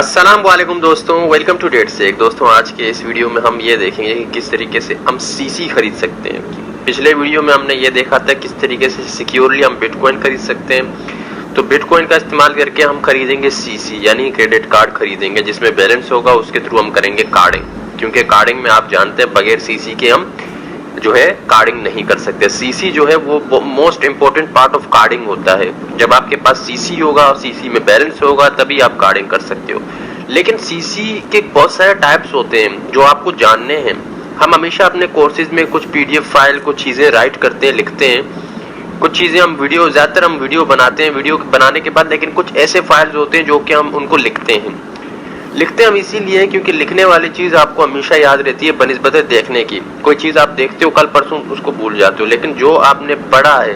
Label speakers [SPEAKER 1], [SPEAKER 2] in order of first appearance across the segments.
[SPEAKER 1] अस्सलाम वालेकुम दोस्तों, वेलकम टू डेट से। दोस्तों आज के इस वीडियो में हम ये देखेंगे कि किस तरीके से हम सीसी खरीद सकते हैं। पिछले वीडियो में हमने ये देखा था किस तरीके से सिक्योरली हम बिटकॉइन खरीद सकते हैं। तो बिटकॉइन का इस्तेमाल करके हम खरीदेंगे सीसी यानी क्रेडिट कार्ड खरीदेंगे, जिसमें बैलेंस होगा उसके थ्रू हम करेंगे कार्डिंग, क्योंकि कार्डिंग में आप जानते हैं बगैर सीसी के हम जो है कार्डिंग नहीं कर सकते। सीसी जो है वो most important part of carding होता है। जब आपके पास सीसी होगा और सीसी में बैलेंस होगा तभी आप कार्डिंग कर सकते हो। लेकिन सीसी के बहुत सारे टाइप्स होते हैं जो आपको जानने हैं। हम हमेशा अपने कोर्सेज में कुछ पीडीएफ फाइल, कुछ चीजें राइट करते हैं, लिखते हैं, कुछ चीजें हम ज्यादातर हम वीडियो बनाते हैं। वीडियो बनाने के बाद लेकिन कुछ ऐसे फाइल्स होते हैं जो कि हम उनको लिखते हम इसीलिए क्योंकि लिखने वाली चीज आपको हमेशा याद रहती है बनिस्बत देखने की। कोई चीज आप देखते हो कल परसों उसको भूल जाते हो, लेकिन जो आपने पढ़ा है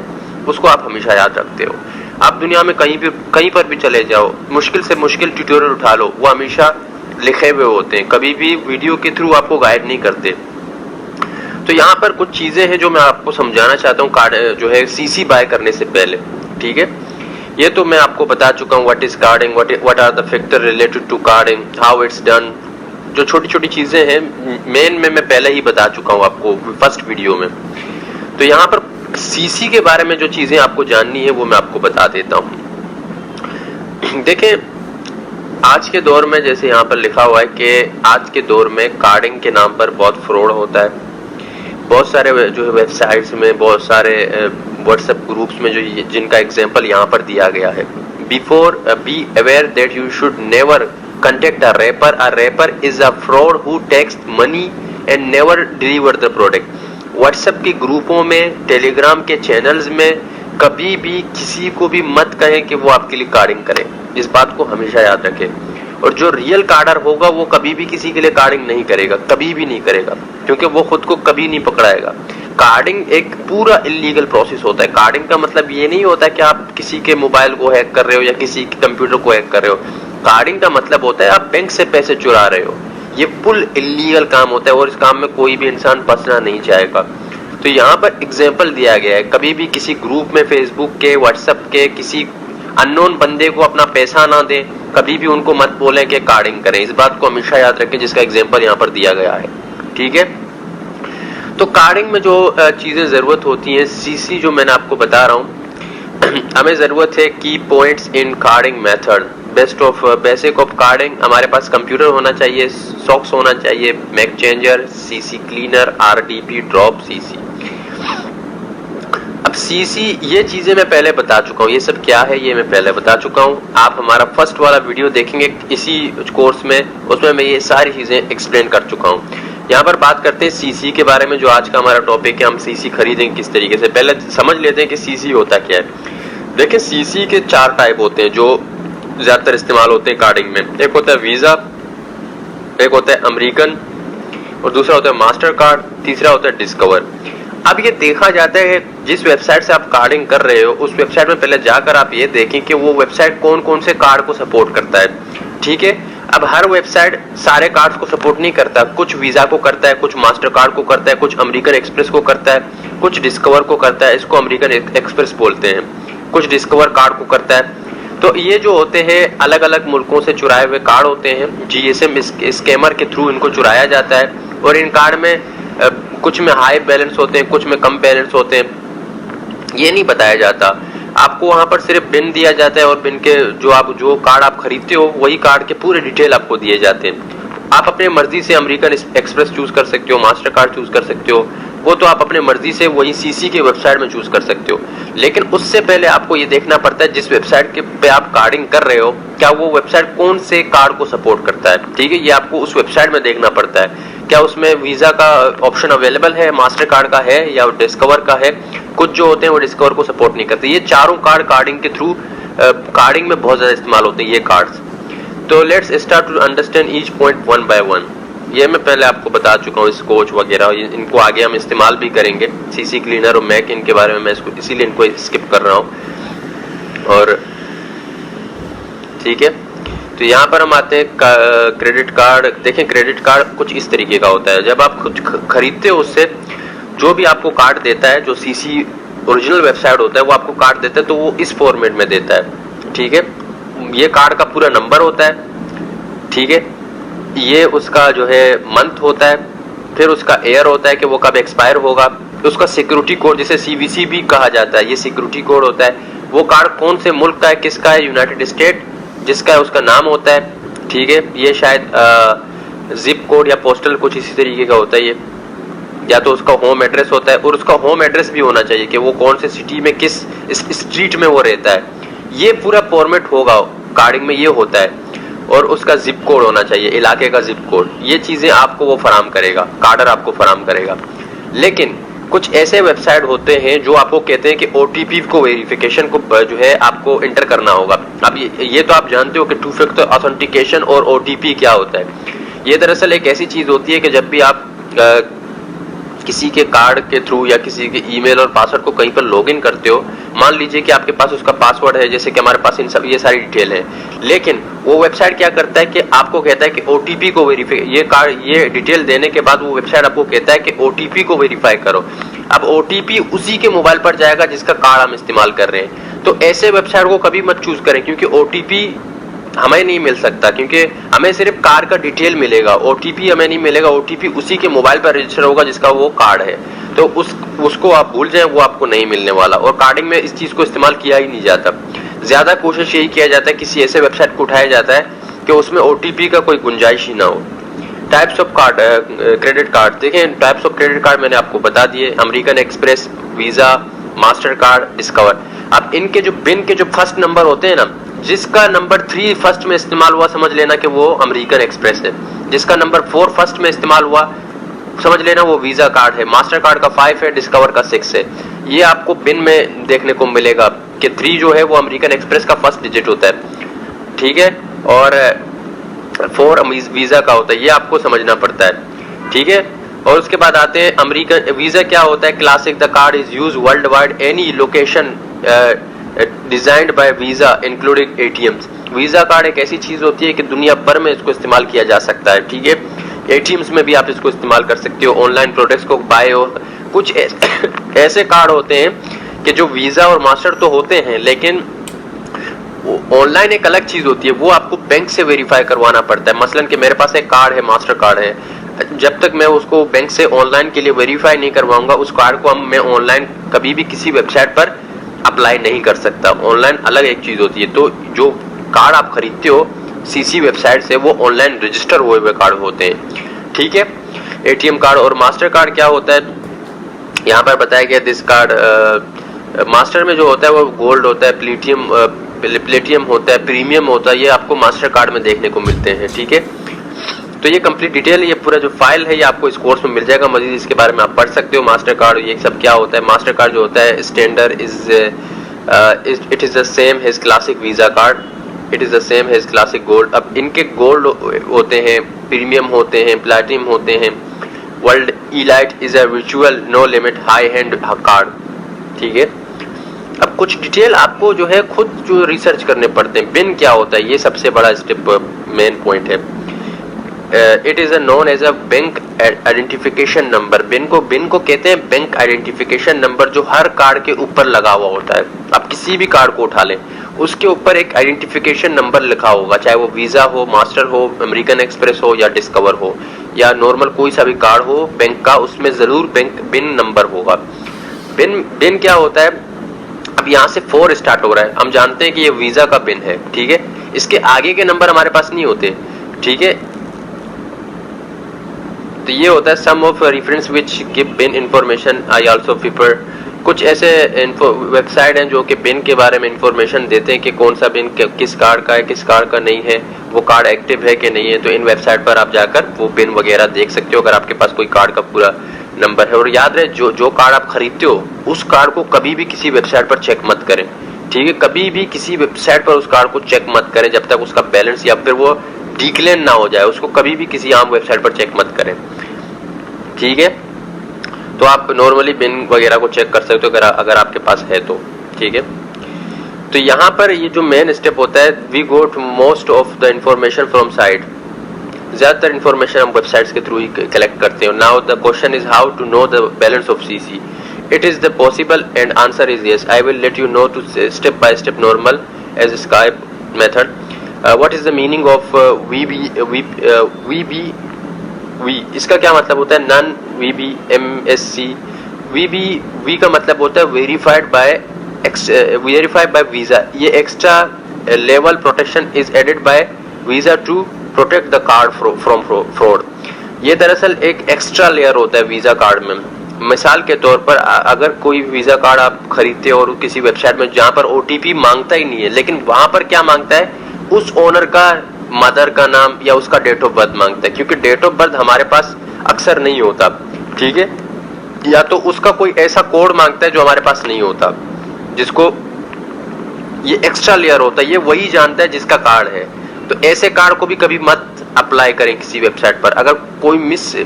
[SPEAKER 1] उसको आप हमेशा याद रखते हो। आप दुनिया में कहीं पर भी चले जाओ, मुश्किल से मुश्किल ट्यूटोरियल उठा लो, वो हमेशा लिखे हुए होते हैं, कभी भी वीडियो के थ्रू आपको गाइड नहीं करते। तो यहाँ पर कुछ चीजें हैं जो मैं आपको समझाना चाहता हूँ कार्ड जो है सीसी बाय करने से पहले। ठीक है, ये तो मैं आपको बता चुका हूँ what is carding, what are the factor related to carding, how it's done. जो छोटी छोटी चीजें हैं मेन में मैं पहले ही बता चुका हूँ आपको फर्स्ट वीडियो में। तो यहाँ पर सीसी के बारे में जो चीजें आपको जाननी है वो मैं आपको बता देता हूँ। देखें, आज के दौर में जैसे यहाँ पर लिखा हुआ है कि आज के दौर में कार्डिंग के नाम पर बहुत फ्रॉड होता है। बहुत सारे जो है वेबसाइट्स में, बहुत सारे व्हाट्सएप ग्रुप्स में जो जिनका एग्जांपल यहाँ पर दिया गया है। Before be aware that you should never contact a rapper. A rapper is a fraud who takes money and never deliver the product. WhatsApp के ग्रुपों में, टेलीग्राम के चैनल्स में कभी भी किसी को भी मत कहें कि वो आपके लिए कार्डिंग करे। इस बात को हमेशा याद रखें। और जो रियल कार्डर होगा वो कभी भी किसी के लिए कार्डिंग नहीं करेगा, कभी भी नहीं करेगा, क्योंकि वो खुद को कभी नहीं पकड़ाएगा। कार्डिंग एक पूरा इलीगल प्रोसेस होता है। कार्डिंग का मतलब ये नहीं होता कि आप किसी के मोबाइल को हैक कर रहे हो या किसी के कंप्यूटर को हैक कर रहे हो। कार्डिंग का मतलब होता है आप बैंक से पैसे चुरा रहे हो। ये फुल इलीगल काम होता है और इस काम में कोई भी इंसान फंसना नहीं चाहेगा। तो यहाँ पर एग्जाम्पल दिया गया है, कभी भी किसी ग्रुप में, फेसबुक के, व्हाट्सएप के किसी अननोन बंदे को अपना पैसा ना दें, कभी भी उनको मत बोलें कि कार्डिंग करें। इस बात को हमेशा याद रखें, जिसका एग्जाम्पल यहाँ पर दिया गया है। ठीक है, तो कार्डिंग में जो चीजें जरूरत होती हैं, सीसी जो मैंने आपको बता रहा हूँ, हमें जरूरत है की points in carding method. Basic of carding, हमारे पास कंप्यूटर होना चाहिए, सॉक्स होना चाहिए, mac changer, CC cleaner, RDP drop, CC. अब सीसी ये चीजें मैं पहले बता चुका हूँ, ये सब क्या है ये मैं पहले बता चुका हूँ। आप हमारा फर्स्ट वाला वीडियो देखेंगे इसी कोर्स में, उसमें मैं ये सारी चीजें एक्सप्लेन कर चुका हूँ। यहाँ पर बात करते हैं सीसी के बारे में, जो आज का हमारा टॉपिक है। हम सीसी खरीदेंगे किस तरीके से, पहले समझ लेते हैं कि सीसी होता क्या है। देखिए, सीसी के 4 टाइप होते हैं जो ज्यादातर इस्तेमाल होते हैं कार्डिंग में। एक होता है वीजा, एक होता है अमेरिकन, और दूसरा होता है मास्टर कार्ड, तीसरा होता है डिस्कवर। अब ये देखा जाता है जिस वेबसाइट से आप कार्डिंग कर रहे हो उस वेबसाइट में पहले जाकर आप ये देखें कि वो वेबसाइट कौन कौन से कार्ड को सपोर्ट करता है। ठीक है, अब हर वेबसाइट सारे कार्ड्स को सपोर्ट नहीं करता, कुछ वीजा को करता है, कुछ मास्टर कार्ड को करता है, कुछ अमेरिकन एक्सप्रेस को करता है, कुछ डिस्कवर को करता है, इसको अमेरिकन एक्सप्रेस बोलते हैं, कुछ डिस्कवर कार्ड को करता है। तो ये जो होते हैं अलग अलग मुल्कों से चुराए हुए कार्ड होते हैं, जीएसएम स्कैमर के थ्रू इनको चुराया जाता है। और इन कार्ड में कुछ में हाई बैलेंस होते हैं, कुछ में कम बैलेंस होते हैं, ये नहीं बताया जाता। आपको वहां पर सिर्फ बिन दिया जाता है और बिन के जो कार्ड आप खरीदते हो वही कार्ड के पूरे डिटेल आपको दिए जाते हैं। आप अपने मर्जी से अमेरिकन एक्सप्रेस चूज कर सकते हो, मास्टर कार्ड चूज कर सकते हो, वो तो आप अपने मर्जी से वही सीसी के वेबसाइट में चूज कर सकते हो। लेकिन उससे पहले आपको ये देखना पड़ता है जिस वेबसाइट के पे आप कार्डिंग कर रहे हो क्या वो वेबसाइट कौन से कार्ड को सपोर्ट करता है। ठीक है, ये आपको उस वेबसाइट में देखना पड़ता है। क्या उसमें वीजा का ऑप्शन अवेलेबल है, मास्टर कार्ड का है या डिस्कवर का है। कुछ जो होते हैं वो डिस्कवर को सपोर्ट नहीं करते। ये चारों कार्ड कार्डिंग के थ्रू कार्डिंग में बहुत ज्यादा इस्तेमाल होते हैं ये कार्ड्स। तो let's start to understand each point one by one. ये मैं पहले आपको बता चुका हूँ, स्कोच वगैरह इनको आगे हम इस्तेमाल भी करेंगे। सीसी क्लीनर और मैक, इनके बारे में मैं इसीलिए इनको स्किप कर रहा हूँ। और ठीक है, तो यहाँ पर हम आते हैं क्रेडिट कार्ड। देखें, क्रेडिट कार्ड कुछ इस तरीके का होता है। जब आप कुछ खरीदते हो उससे जो भी आपको कार्ड देता है, जो सीसी ओरिजिनल वेबसाइट होता है वो आपको कार्ड देता है, तो वो इस फॉर्मेट में देता है। ठीक है, ये कार्ड का पूरा नंबर होता है, ठीक है। ये उसका जो है मंथ होता है, फिर उसका ईयर होता है कि वो कब एक्सपायर होगा, उसका सिक्योरिटी कोड जिसे CVC भी कहा जाता है, ये सिक्योरिटी कोड होता है। वो कार्ड कौन से मुल्क का है, किसका है, यूनाइटेड स्टेट जिसका है उसका नाम होता है, ठीक है। ये शायद जिप कोड या पोस्टल कुछ इसी तरीके का होता है ये, या तो उसका होम एड्रेस होता है, और उसका होम एड्रेस भी होना चाहिए कि वो कौन से सिटी में किस स्ट्रीट में वो रहता है। ये पूरा फॉर्मेट होगा कार्डिंग में, ये होता है। और उसका जिप कोड होना चाहिए, इलाके का जिप कोड। ये चीजें आपको वो फराम करेगा, कार्डर आपको फराम करेगा। लेकिन कुछ ऐसे वेबसाइट होते हैं जो आपको कहते हैं कि OTP को वेरिफिकेशन को जो है आपको इंटर करना होगा। अब ये तो आप जानते हो कि 2 फैक्टर ऑथेंटिकेशन और OTP क्या होता है। ये दरअसल एक ऐसी चीज होती है कि जब भी आप किसी के कार्ड के थ्रू या किसी के ईमेल और पासवर्ड को कहीं पर लॉगिन करते हो, मान लीजिए कि आपके पास उसका पासवर्ड है, जैसे कि हमारे पास इन सब ये सारी डिटेल है, लेकिन वो वेबसाइट क्या करता है कि आपको कहता है कि OTP को वेरीफाई, ये डिटेल देने के बाद वो वेबसाइट आपको कहता है कि OTP को वेरीफाई करो। अब OTP उसी के मोबाइल पर जाएगा जिसका कार्ड हम इस्तेमाल कर रहे हैं। तो ऐसे वेबसाइट को कभी मत चूज करें, क्योंकि OTP हमें नहीं मिल सकता, क्योंकि हमें सिर्फ कार का डिटेल मिलेगा, OTP हमें नहीं मिलेगा। OTP उसी के मोबाइल पर रजिस्टर होगा जिसका वो कार्ड है। तो उसको आप भूल जाएं, वो आपको नहीं मिलने वाला। और कार्डिंग में इस चीज को इस्तेमाल किया ही नहीं जाता। ज्यादा कोशिश यही किया जाता है, किसी ऐसे वेबसाइट को उठाया जाता है कि उसमें OTP का कोई गुंजाइश ही ना हो। Types of card, credit card देखें, टाइप्स ऑफ क्रेडिट कार्ड मैंने आपको बता दिए, American Express, Visa, Mastercard, discover. अब इनके जो बिन के जो फर्स्ट नंबर होते हैं ना, जिसका नंबर 3 फर्स्ट में इस्तेमाल हुआ समझ लेना कि वो अमेरिकन एक्सप्रेस है, जिसका नंबर 4 फर्स्ट में इस्तेमाल हुआ समझ लेना वो वीजा कार्ड है, मास्टर कार्ड का 5 है, डिस्कवर का 6 है। ये आपको बिन में देखने को मिलेगा कि 3 जो है वो अमेरिकन एक्सप्रेस का फर्स्ट डिजिट होता है, ठीक है, और 4 वीजा का होता है। ये आपको समझना पड़ता है, ठीक है। और उसके बाद आते हैं अमेरिकन वीजा क्या होता है। Classic, the card is use world wide any location designed bye visa including ATMs। Visa card एक ऐसी चीज होती है कि दुनिया भर में इसको इस्तेमाल किया जा सकता है, ठीक है। ATMs में भी आप इसको इस्तेमाल कर सकते हो, ऑनलाइन प्रोडक्ट्स को बाय हो। कुछ ऐसे कार्ड होते हैं कि जो वीजा और मास्टर तो होते हैं, लेकिन ऑनलाइन एक अलग चीज होती है, वो आपको बैंक से वेरीफाई करवाना पड़ता है। मसलन कि मेरे पास एक कार्ड है, मास्टर कार्ड है, जब तक मैं उसको बैंक से ऑनलाइन के लिए वेरीफाई नहीं करवाऊंगा, उस कार्ड को मैं ऑनलाइन कभी भी किसी वेबसाइट पर अप्लाई नहीं कर सकता। ऑनलाइन अलग एक चीज होती है। तो जो कार्ड आप खरीदते हो CC वेबसाइट से, वो ऑनलाइन रजिस्टर हुए हुए कार्ड होते हैं, ठीक है। ATM कार्ड और मास्टर कार्ड क्या होता है, यहाँ पर बताया गया। दिस कार्ड मास्टर में जो होता है वो गोल्ड होता है, प्लेटियम होता है, प्रीमियम होता है। ये आपको मास्टर कार्ड में देखने को मिलते हैं, ठीक है। तो ये कंप्लीट डिटेल, ये पूरा जो फाइल है ये आपको इस कोर्स में मिल जाएगा। मजीद इसके बारे में आप पढ़ सकते हो। मास्टर कार्ड ये सब क्या होता है। मास्टर कार्ड जो होता है standard it is the same his classic visa card, it is the same his classic gold. अब इनके गोल्ड होते हैं, प्रीमियम होते हैं, प्लैटिनम होते हैं। World elite is a virtual no limit high hand card, ठीक है। अब कुछ डिटेल आपको जो है खुद जो रिसर्च करने पड़ते हैं। बिन क्या होता है, ये सबसे बड़ा स्टेप मेन पॉइंट है। It is known as a bank identification number. BIN को कहते हैं बैंक आइडेंटिफिकेशन नंबर, जो हर कार्ड के ऊपर लगा हुआ होता है। आप किसी भी कार्ड को उठा लें, उसके ऊपर एक आइडेंटिफिकेशन नंबर लिखा होगा, चाहे वो वीजा हो, मास्टर हो, अमेरिकन एक्सप्रेस हो या डिस्कवर हो, या नॉर्मल कोई सा भी कार्ड हो बैंक का, उसमें जरूर बैंक बिन नंबर होगा। बिन क्या होता है, अब यहाँ से 4 स्टार्ट हो रहा है, हम जानते हैं कि ये वीजा का बिन है, ठीक है। इसके आगे के नंबर हमारे पास नहीं होते, ठीक है। तो ये होता है sum of reference which give BIN information. I also prefer, कुछ ऐसे वेबसाइट हैं जो कि बिन के बारे में इंफॉर्मेशन देते हैं कि कौन सा बिन किस कार्ड का है, किस कार्ड का नहीं है, वो कार्ड एक्टिव है कि नहीं है। तो इन वेबसाइट पर आप जाकर वो बिन वगैरह देख सकते हो अगर आपके पास कोई कार्ड का पूरा नंबर है। और याद रहे, जो कार्ड आप खरीदते हो उस कार्ड को कभी भी किसी वेबसाइट पर चेक मत करें, ठीक है। कभी भी किसी वेबसाइट पर उस कार्ड को चेक मत करें जब तक उसका बैलेंस या फिर वो डिक्लेयर ना हो जाए। उसको कभी भी किसी आम वेबसाइट पर चेक मत करें, ठीक है। तो आप नॉर्मली बिन वगैरह को चेक कर सकते हो अगर आपके पास है तो, ठीक है। तो यहाँ पर ये जो मेन स्टेप होता है, we got most of the information from site. ज्यादातर इंफॉर्मेशन हम वेबसाइट्स के थ्रू ही कलेक्ट करते हैं। Now the question is how to know the balance of CC। It is the possible and answer is yes. I will let you know to step by step normal as Skype method. What is the meaning of V, इसका क्या मतलब होता है? None VB MSc. We का मतलब होता है verified by Visa. ये extra level protection is added by Visa to protect the card from fraud. ये दरअसल एक एक्स्ट्रा लेयर होता है वीजा कार्ड में। मिसाल के तौर पर अगर कोई वीजा कार्ड आप खरीदते हो और किसी वेबसाइट में जहां पर ओटीपी मांगता ही नहीं है, लेकिन वहां पर क्या मांगता है? उस ओनर का मदर का नाम या उसका डेट ऑफ बर्थ मांगता है, क्योंकि डेट ऑफ बर्थ हमारे पास अक्सर नहीं होता, ठीक है, या तो उसका कोई ऐसा कोड मांगता है जो हमारे पास नहीं होता, जिसको ये एक्स्ट्रा लेयर होता है, ये वही जानता है जिसका कार्ड है। तो ऐसे कार्ड को भी कभी मत अप्लाई करें किसी वेबसाइट पर। अगर कोई मिस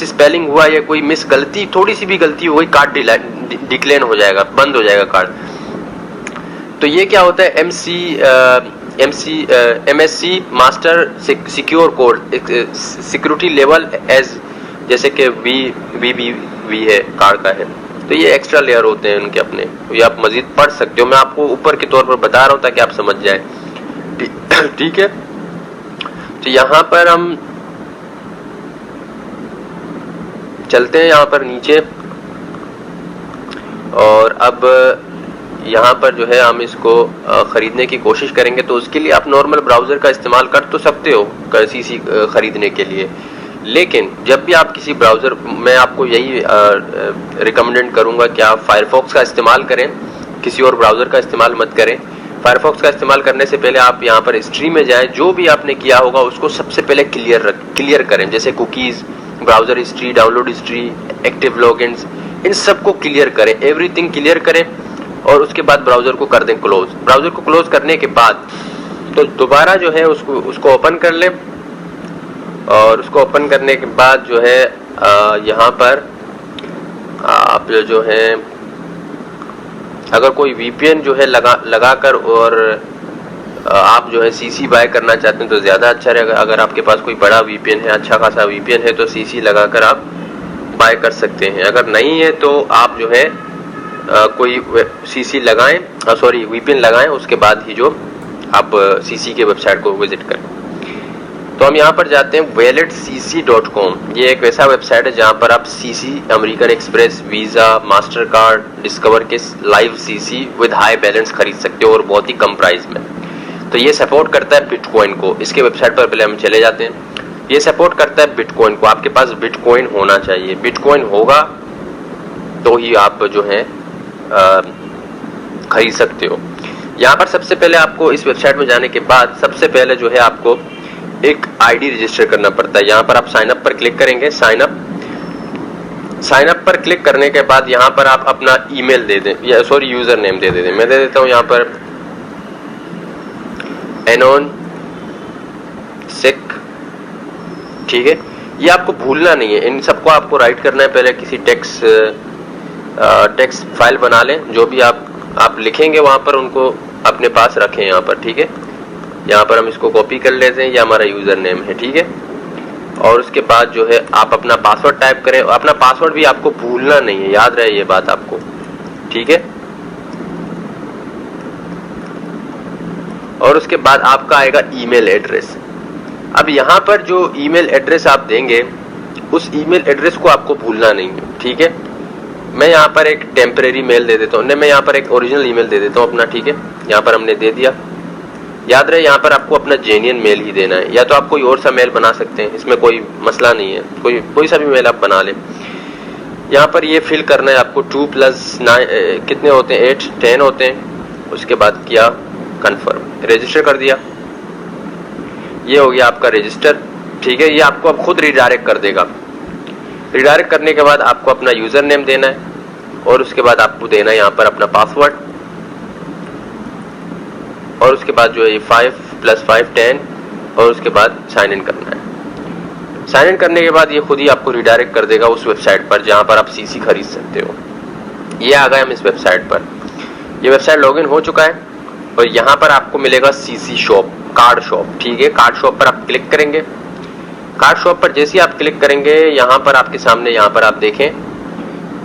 [SPEAKER 1] स्पेलिंग हुआ या कोई मिस गलती, थोड़ी सी भी गलती हो गई, कार्ड डिक्लेन हो जाएगा, बंद हो जाएगा कार्ड। तो ये क्या होता है? MSC master secure code, security level as, जैसे कि वी है कार्ड का है। तो ये एक्स्ट्रा लेयर होते हैं उनके अपने, ये आप मजीद पढ़ सकते हो, मैं आपको ऊपर के तौर पर बता रहा हूं ताकि आप समझ जाए, ठीक है। तो यहां पर हम चलते हैं यहाँ पर नीचे, और अब यहाँ पर जो है हम इसको खरीदने की कोशिश करेंगे। तो उसके लिए आप नॉर्मल ब्राउजर का इस्तेमाल कर तो सकते हो सीसी खरीदने के लिए, लेकिन जब भी आप किसी ब्राउजर, मैं आपको यही रिकमेंड करूंगा कि आप फायरफॉक्स का इस्तेमाल करें, किसी और ब्राउजर का इस्तेमाल मत करें। फायरफॉक्स का इस्तेमाल करने से पहले आप यहाँ पर हिस्ट्री में जाएं, जो भी आपने किया होगा उसको सबसे पहले क्लियर करें, जैसे cookies, browser history, download history, active logins, इन सबको क्लियर करें, एवरीथिंग क्लियर करें, और उसके बाद ब्राउजर को कर दें क्लोज। ब्राउजर को क्लोज करने के बाद तो दोबारा जो है उसको ओपन कर लें, और उसको ओपन करने के बाद जो है यहाँ पर आप जो है अगर कोई वीपीएन जो है लगाकर और आप जो है सीसी बाय करना चाहते हैं तो ज्यादा अच्छा रहेगा। अगर आपके पास कोई बड़ा वीपीएन है, अच्छा खासा वीपीएन है, तो सीसी लगाकर आप बाय कर सकते हैं। अगर नहीं है तो आप जो है कोई सीसी लगाएं, सॉरी वीपीएन लगाएं, उसके बाद ही जो आप सीसी के वेबसाइट को विजिट करें। तो हम यहाँ पर जाते हैं walletcc.com। ये एक वैसा वेबसाइट है जहाँ पर आप CC, American Express, Visa, Mastercard, Discover के live CC with high balance खरीद सकते हो और बहुत ही कम प्राइस में। तो ये सपोर्ट करता है बिटकॉइन को। इसके वेबसाइट पर पहले हम चले जाते हैं। ये सपोर्ट करता है बिटकॉइन को। आपके पास बिटकॉइन होना चाहिए, बिटकॉइन होगा तो ही आप जो है खरीद सकते हो। यहाँ पर सबसे पहले आपको इस वेबसाइट में जाने के बाद सबसे पहले जो है आपको एक आईडी रजिस्टर करना पड़ता है। यहाँ पर आप साइन अप पर क्लिक करेंगे। साइन अप पर क्लिक करने के बाद यहाँ पर आप अपना ईमेल दे दें, या सॉरी यूजर नेम दे दें। मैं दे देता हूँ यहाँ पर एनोन सिक, ठीक है। ये आपको भूलना नहीं है, इन सबको आपको राइट करना है। पहले किसी टेक्स्ट फाइल बना लें, जो भी आप लिखेंगे वहां पर उनको अपने पास रखें यहाँ पर, ठीक है। यहाँ पर हम इसको कॉपी कर लेते हैं, ये हमारा यूजर नेम है, ठीक है। और उसके बाद जो है आप अपना पासवर्ड टाइप करें। अपना पासवर्ड भी आपको भूलना नहीं है, याद रहे ये बात आपको, ठीक है। और उसके बाद आपका आएगा ईमेल एड्रेस। अब यहाँ पर जो ईमेल एड्रेस आप देंगे उस ईमेल एड्रेस को आपको भूलना नहीं है, ठीक है। मैं यहाँ पर एक टेम्परेरी मेल दे देता हूँ, मैं यहाँ पर एक ओरिजिनल ईमेल दे देता हूँ अपना, ठीक है। यहाँ पर हमने दे दिया। याद रहे यहाँ पर आपको अपना जेन्युइन मेल ही देना है, या तो आप कोई और सा मेल बना सकते हैं, इसमें कोई मसला नहीं है, कोई सा भी मेल आप बना लें। यहाँ पर ये फिल करना है आपको 2 + 9 कितने होते हैं, 8 10 होते हैं। उसके बाद किया कंफर्म, रजिस्टर कर दिया। ये हो गया आपका रजिस्टर, ठीक है। ये आपको अब खुद रिडायरेक्ट कर देगा। रिडायरेक्ट करने के बाद आपको अपना यूजर नेम देना है, और उसके बाद आपको देना है यहाँ पर अपना पासवर्ड, और उसके बाद जो है ये 5 + 5 10, और उसके बाद साइन इन करना है। साइन इन करने के बाद ये खुद ही आपको रिडायरेक्ट कर देगा उस वेबसाइट पर जहाँ पर आप सीसी खरीद सकते हो। ये आ गए हम इस वेबसाइट पर। ये वेबसाइट लॉगिन हो चुका है, और यहाँ पर आपको मिलेगा सीसी शॉप, कार्ड शॉप, ठीक है। कार्ड शॉप पर आप क्लिक करेंगे। कार्ड शॉप पर जैसे ही आप क्लिक करेंगे यहाँ पर आपके सामने, यहाँ पर आप देखें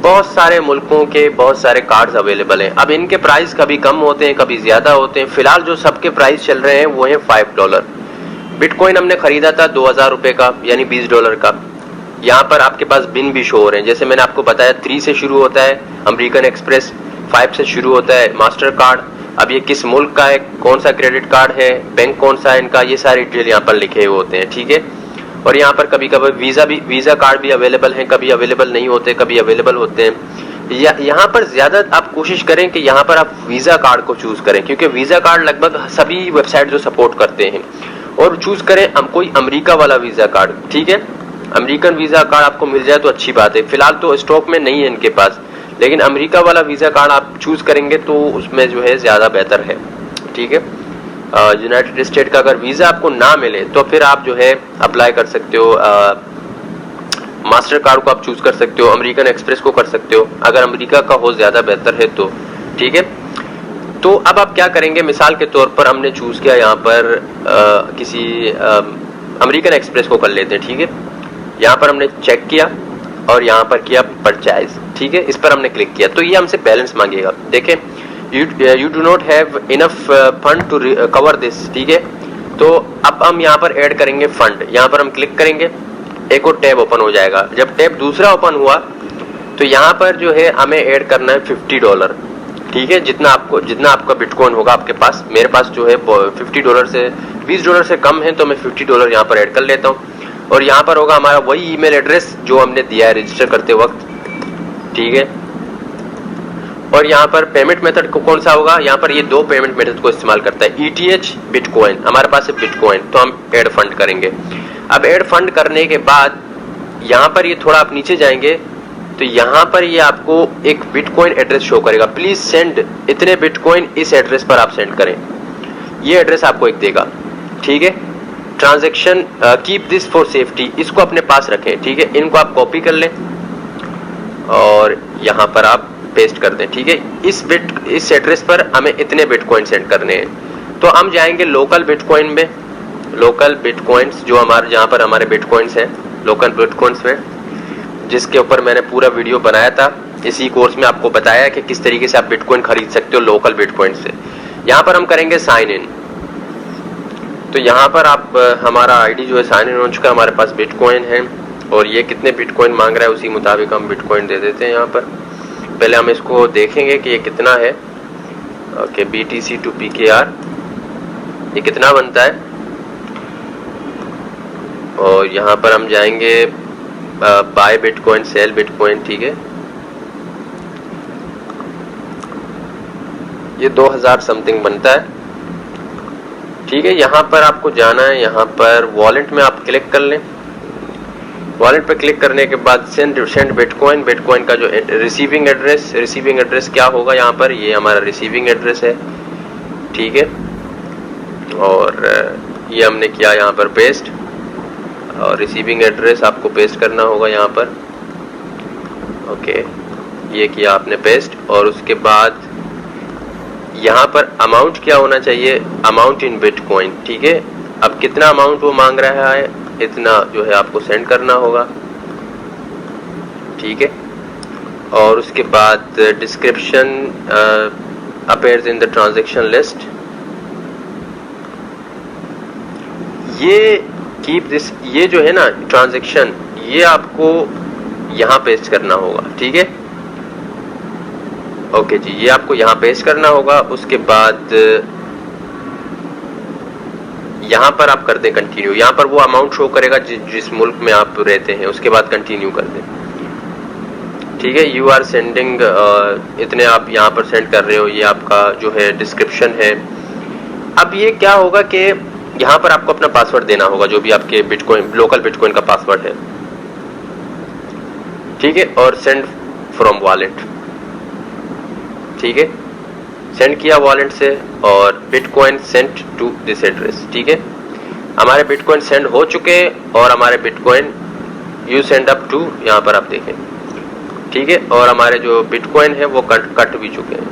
[SPEAKER 1] बहुत सारे मुल्कों के बहुत सारे कार्ड्स अवेलेबल हैं। अब इनके प्राइस कभी कम होते हैं, कभी ज्यादा होते हैं। फिलहाल जो सबके प्राइस चल रहे हैं वो है $5। बिटकॉइन हमने खरीदा था 2000 रुपए का, यानी $20 का। यहाँ पर आपके पास बिन भी शो हो रहे हैं, जैसे मैंने आपको बताया 3 से शुरू होता है अमेरिकन एक्सप्रेस, 5 से शुरू होता है मास्टर कार्ड। अब ये किस मुल्क का है, कौन सा क्रेडिट कार्ड है, बैंक कौन सा है इनका, ये सारी डिटेल यहाँ पर लिखे हुए होते हैं, ठीक है। और यहाँ पर कभी कभी वीजा कार्ड भी अवेलेबल हैं, कभी अवेलेबल नहीं होते, कभी अवेलेबल होते हैं। यहाँ पर ज्यादा आप कोशिश करें कि यहाँ पर आप वीजा कार्ड को चूज करें, क्योंकि वीजा कार्ड लगभग सभी वेबसाइट जो सपोर्ट करते हैं। और चूज करें हम कोई अमेरिका वाला वीजा कार्ड, ठीक है। अमेरिकन वीजा कार्ड आपको मिल जाए तो अच्छी बात है। फिलहाल तो स्टॉक में नहीं है इनके पास, लेकिन अमेरिका वाला वीजा कार्ड आप चूज करेंगे तो उसमें जो है ज्यादा बेहतर है, ठीक है। यूनाइटेड स्टेट का अगर वीजा आपको ना मिले तो फिर आप जो है अप्लाई कर सकते हो, मास्टर कार्ड को आप चूज कर सकते हो, अमेरिकन एक्सप्रेस को कर सकते हो, अगर अमेरिका का हो ज्यादा बेहतर है तो, ठीक है। तो अब आप क्या करेंगे, मिसाल के तौर पर हमने चूज किया यहाँ पर किसी अमेरिकन एक्सप्रेस को कर लेते हैं, ठीक है। यहाँ पर हमने चेक किया और यहाँ पर किया परचेज, ठीक है। इस पर हमने क्लिक किया तो ये हमसे बैलेंस मांगेगा। देखें, you do not have enough fund to cover this, ठीक है। तो अब हम यहाँ पर ऐड करेंगे फंड, यहाँ पर हम क्लिक करेंगे, एक और टैब ओपन हो जाएगा। जब टैब दूसरा ओपन हुआ तो यहाँ पर जो है हमें ऐड करना है $50, ठीक है। जितना आपका बिटकॉइन होगा आपके पास, मेरे पास जो है $50 से $20 से कम है, तो मैं $50 यहाँ पर ऐड कर लेता हूँ। और यहाँ पर होगा हमारा वही ईमेल एड्रेस जो हमने दिया है रजिस्टर करते वक्त, ठीक है। और यहाँ पर पेमेंट मेथड को कौन सा होगा, यहाँ पर ये 2 पेमेंट मेथड को इस्तेमाल करता है, ETH, बिटकॉइन। हमारे पास है बिटकॉइन, तो हम ऐड फंड करेंगे। अब ऐड फंड करने के बाद यहाँ पर ये थोड़ा आप नीचे जाएंगे तो यहाँ पर ये आपको एक बिटकॉइन एड्रेस शो करेगा, प्लीज सेंड इतने बिटकॉइन इस एड्रेस पर आप सेंड करें। ये एड्रेस आपको एक देगा, ठीक है। Transaction keep this for safety, इसको अपने पास रखें, ठीक है। इनको आप कॉपी कर लें और यहाँ पर आप पेस्ट कर दें, ठीक है। इस एड्रेस पर हमें इतने बिटकॉइन सेंड करने हैं। तो हम जाएंगे लोकल बिटकॉइन में, लोकल बिटकॉइंस जो जहाँ पर हमारे बिटकॉइंस हैं, लोकल बिटकॉइंस में, जिसके ऊपर मैंने पूरा वीडियो बनाया था। इसी कोर्स में आपको बताया कि किस तरीके से आप बिटकॉइन खरीद सकते हो लोकल बिटकॉइन से। यहाँ पर हम करेंगे साइन इन, तो यहाँ पर आप हमारा आईडी जो है साइन इन हो चुका है, हमारे पास बिटकॉइन है और ये कितने बिटकॉइन मांग रहा है उसी मुताबिक हम बिटकॉइन दे देते हैं। यहाँ पर पहले हम इसको देखेंगे कि ये कितना है। ओके, BTC to PKR ये कितना बनता है, और यहाँ पर हम जाएंगे बाय बिटकॉइन, सेल बिटकॉइन, ठीक है। ये 2000 समथिंग बनता है, ठीक है। यहाँ पर आपको जाना है, यहाँ पर वॉलेट में आप क्लिक कर लें। वॉलेट पे क्लिक करने के बाद सेंड बिटकॉइन, बिटकॉइन का जो रिसीविंग एड्रेस क्या होगा, यहाँ पर ये हमारा रिसीविंग एड्रेस है, ठीक है। और ये हमने किया यहाँ पर पेस्ट, और रिसीविंग एड्रेस आपको पेस्ट करना होगा यहाँ पर। ओके, ये किया आपने पेस्ट, और उसके बाद यहाँ पर अमाउंट क्या होना चाहिए, अमाउंट इन बिटकॉइन, ठीक है। अब कितना अमाउंट वो मांग रहा है, इतना जो है आपको सेंड करना होगा, ठीक है। और उसके बाद description appears in the transaction list, ये कीप दिस, ये जो है ना ट्रांजैक्शन, ये आपको यहाँ पेस्ट करना होगा, ठीक है। ओके जी, ये आपको यहाँ पेस्ट करना होगा। उसके बाद यहाँ पर आप कर दें कंटिन्यू, यहाँ पर वो अमाउंट शो करेगा जिस मुल्क में आप रहते हैं, उसके बाद कंटिन्यू कर दें, ठीक है। यू आर सेंडिंग, इतने आप यहाँ पर सेंड कर रहे हो, ये आपका जो है डिस्क्रिप्शन है। अब ये क्या होगा कि यहाँ पर आपको अपना पासवर्ड देना होगा, जो भी आपके बिटकॉइन, लोकल बिटकॉइन का पासवर्ड है, ठीक है। और सेंड फ्रॉम वॉलेट, ठीक है। सेंड किया वॉलेट से, और bitcoin sent to this address, ठीक है। हमारे बिटकॉइन सेंड हो चुके और हमारे bitcoin you send up to, यहाँ पर आप देखें, ठीक है। और हमारे जो बिटकॉइन है वो कट भी चुके हैं,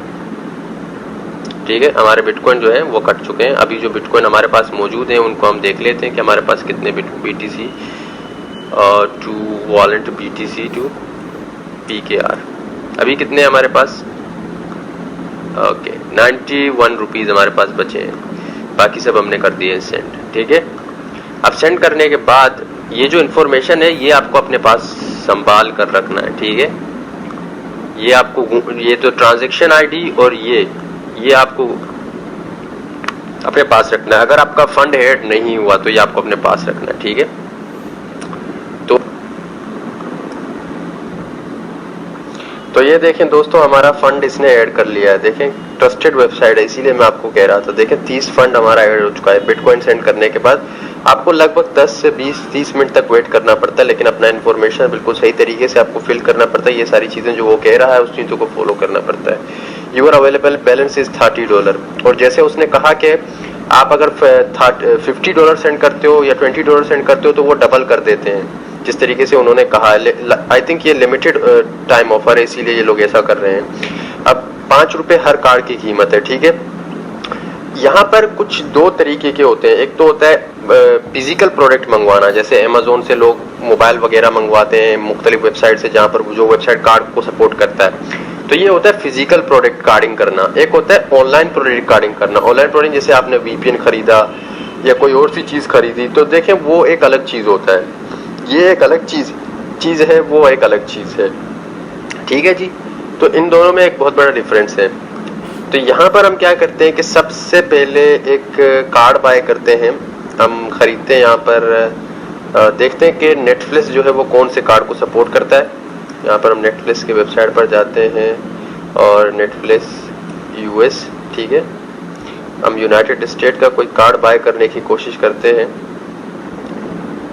[SPEAKER 1] ठीक है। हमारे बिटकॉइन जो है वो कट चुके हैं। अभी जो बिटकॉइन हमारे पास मौजूद हैं उनको हम देख लेते हैं कि हमारे पास कितने BTC to wallet, BTC to PKR, अभी कितने हैं हमारे पास? ओके 91 रुपीज हमारे पास बचे हैं, बाकी सब हमने कर दिए सेंड। ठीक है, अब सेंड करने के बाद ये जो इन्फॉर्मेशन है ये आपको अपने पास संभाल कर रखना है। ठीक है, ये आपको, ये तो ट्रांजैक्शन आईडी और ये आपको अपने पास रखना है। अगर आपका फंड ऐड नहीं हुआ तो ये आपको अपने पास रखना है। ठीक है, तो ये देखें दोस्तों, हमारा फंड इसने ऐड कर लिया है। देखें ट्रस्टेड वेबसाइट है, इसीलिए मैं आपको कह रहा था। देखें 30 फंड हमारा ऐड हो चुका है। बिटकॉइन सेंड करने के बाद आपको लगभग 10 से 20-30 मिनट तक वेट करना पड़ता है, लेकिन अपना इन्फॉर्मेशन बिल्कुल सही तरीके से आपको फिल करना पड़ता है। ये सारी चीजें जो वो कह रहा है उस चीजों को फॉलो करना पड़ता है। यूर अवेलेबल बैलेंस इज $30, और जैसे उसने कहा कि आप अगर $50 सेंड करते हो या $20 सेंड करते हो तो वो डबल कर देते हैं, जिस तरीके से उन्होंने कहा। आई थिंक ये लिमिटेड टाइम ऑफर है, इसीलिए ये लोग ऐसा कर रहे हैं। अब ₹5 हर कार्ड की कीमत है। ठीक है, यहाँ पर कुछ दो तरीके के होते हैं। एक तो होता है फिजिकल प्रोडक्ट मंगवाना, जैसे अमेजोन से लोग मोबाइल वगैरह मंगवाते हैं मुख्तलिफ वेबसाइट से, जहाँ पर जो वेबसाइट कार्ड को सपोर्ट करता है, तो ये होता है फिजिकल प्रोडक्ट कार्डिंग करना। एक होता है ऑनलाइन प्रोडक्ट कार्डिंग करना। ऑनलाइन प्रोडक्ट जैसे आपने VPN खरीदा या कोई और सी चीज खरीदी, तो देखें वो एक अलग चीज होता है, ये एक अलग चीज है, वो एक अलग चीज है। ठीक है जी, तो इन दोनों में एक बहुत बड़ा डिफरेंस है। तो यहाँ पर हम क्या करते हैं कि सबसे पहले एक कार्ड बाय करते हैं, हम खरीदते हैं। यहाँ पर देखते हैं कि नेटफ्लिक्स जो है वो कौन से कार्ड को सपोर्ट करता है। यहाँ पर हम नेटफ्लिक्स की वेबसाइट पर जाते हैं और नेटफ्लिक्स US, ठीक है, हम यूनाइटेड स्टेट का कोई कार्ड बाय करने की कोशिश करते हैं।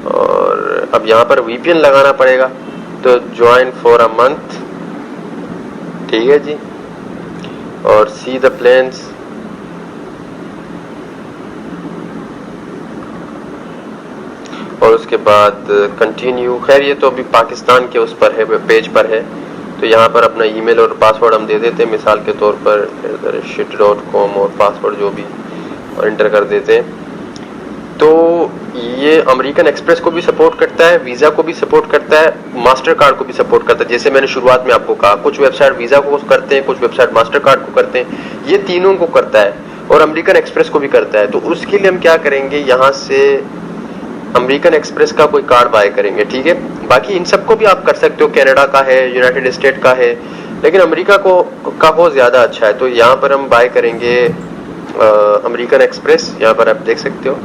[SPEAKER 1] और अब यहाँ पर VPN लगाना पड़ेगा, तो ज्वाइन फॉर अ मंथ, ठीक है जी, और सी द प्लान्स, और उसके बाद कंटिन्यू। खैर ये तो अभी पाकिस्तान के उस पर है, पेज पर है, तो यहाँ पर अपना ईमेल और पासवर्ड हम दे देते हैं, मिसाल के तौर पर shit.com और पासवर्ड जो भी, और इंटर कर देते हैं। तो ये अमेरिकन एक्सप्रेस को भी सपोर्ट करता है, वीजा को भी सपोर्ट करता है, मास्टर कार्ड को भी सपोर्ट करता है। जैसे मैंने शुरुआत में आपको कहा, कुछ वेबसाइट वीजा को करते हैं, कुछ वेबसाइट मास्टर कार्ड को करते हैं, ये तीनों को करता है, और अमेरिकन एक्सप्रेस को भी करता है। तो उसके लिए हम क्या करेंगे, यहाँ से अमेरिकन एक्सप्रेस का कोई कार्ड बाय करेंगे। ठीक है, बाकी इन सबको भी आप कर सकते हो, कनाडा का है, यूनाइटेड स्टेट का है, लेकिन अमेरिका का हो ज्यादा अच्छा है। तो यहाँ पर हम बाय करेंगे अमेरिकन एक्सप्रेस, यहाँ पर आप देख सकते हो,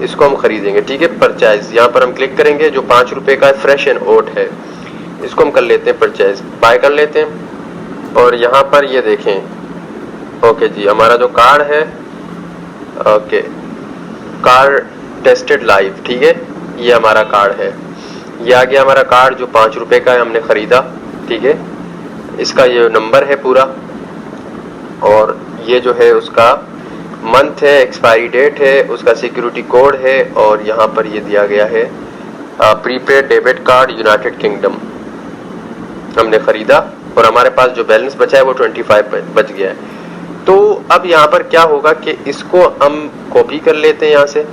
[SPEAKER 1] इसको हम खरीदेंगे। ठीक है, परचेज, यहाँ पर हम क्लिक करेंगे, जो ₹5 का फ्रेश एंड ओट है, इसको हम कर लेते हैं परचेज, बाय कर लेते हैं। और यहाँ पर ये देखें, ओके जी, हमारा जो कार्ड है, ओके, कार्ड टेस्टेड लाइव, ठीक है, ये हमारा कार्ड है, ये आ गया हमारा कार्ड जो ₹5 का है, हमने खरीदा। ठीक है, इसका ये नंबर है पूरा, और ये जो है उसका मंथ है, एक्सपायरी डेट है, उसका सिक्योरिटी कोड है, और यहाँ पर ये दिया गया है prepaid debit card United kingdom, हमने खरीदा, और हमारे पास जो बैलेंस बचा है वो 25 बच गया है। तो अब यहाँ पर क्या होगा कि इसको हम कॉपी कर लेते हैं यहाँ से।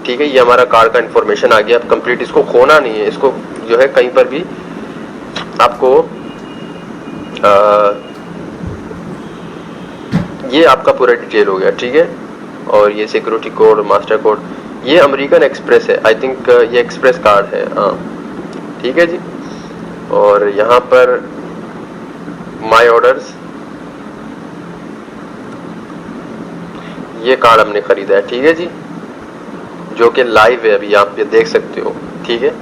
[SPEAKER 1] ठीक है, ये हमारा कार्ड का इंफॉर्मेशन आ गया। अब कंप्लीट, इसको खोना नहीं है, इसको जो है कहीं पर भी आपको ये आपका पूरा डिटेल हो गया। ठीक है, और ये सिक्योरिटी कोड, मास्टर कोड, ये अमेरिकन एक्सप्रेस है, आई थिंक ये एक्सप्रेस कार्ड है, हाँ, ठीक है जी। और यहाँ पर माय ऑर्डर्स, ये कार्ड हमने खरीदा है, ठीक है जी, जो कि लाइव है, अभी आप ये देख सकते हो। ठीक है,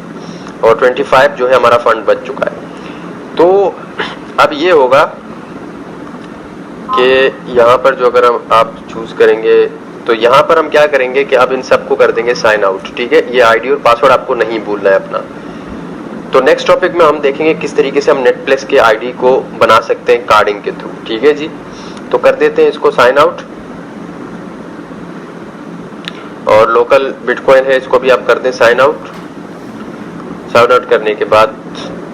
[SPEAKER 1] और 25 जो है हमारा फंड बच चुका है। तो अब ये होगा कि यहाँ पर जो अगर आप चूज करेंगे, तो यहाँ पर हम क्या करेंगे कि अब इन सबको कर देंगे साइन आउट। ठीक है, ये आईडी और पासवर्ड आपको नहीं भूलना है अपना। तो नेक्स्ट टॉपिक में हम देखेंगे किस तरीके से हम नेटफ्लिक्स के आईडी को बना सकते हैं कार्डिंग के थ्रू। ठीक है जी, तो कर देते हैं इसको साइन आउट, और लोकल बिटकॉइन है, इसको भी आप कर दें साइन आउट। साइन आउट करने के बाद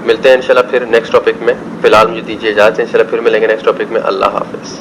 [SPEAKER 1] मिलते हैं इंशाल्लाह फिर नेक्स्ट टॉपिक में। फिलहाल मुझे दीजिए इजाजत, इंशाल्लाह फिर मिलेंगे नेक्स्ट टॉपिक में। अल्लाह हाफिज।